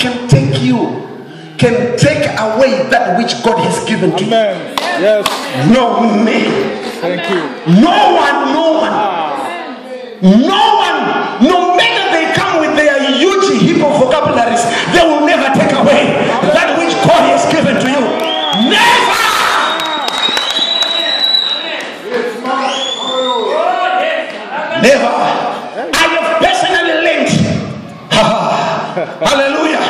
can take you, can take away that which God has given to you. Amen. Yes. No man. Thank you. No one. No matter they come with their huge heap of vocabularies, they will never take away that which God has given to you. Never. Never. I have personally learned, hallelujah,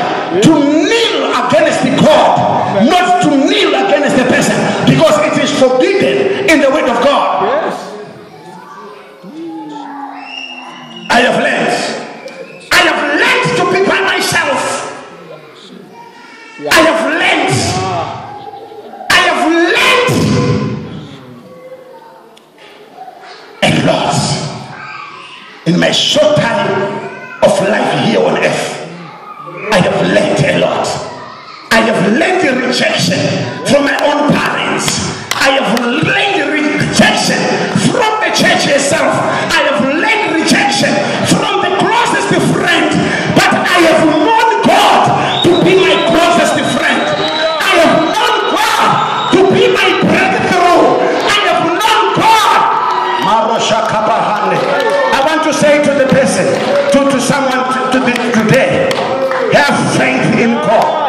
to kneel against the God, not to kneel against the person, because it is forbidden in the word of God. Yes. I have learned to be by myself. I have learned a lot in my short time of life here on earth. I have learned a lot. I have learned the rejection from my own parents. I have learned the rejection from the church itself. I have learned rejection from the closest friend. But I have known God to be my closest friend. I have known God to be my breakthrough. I have known God. I want to say to the person, to someone today, have faith in God.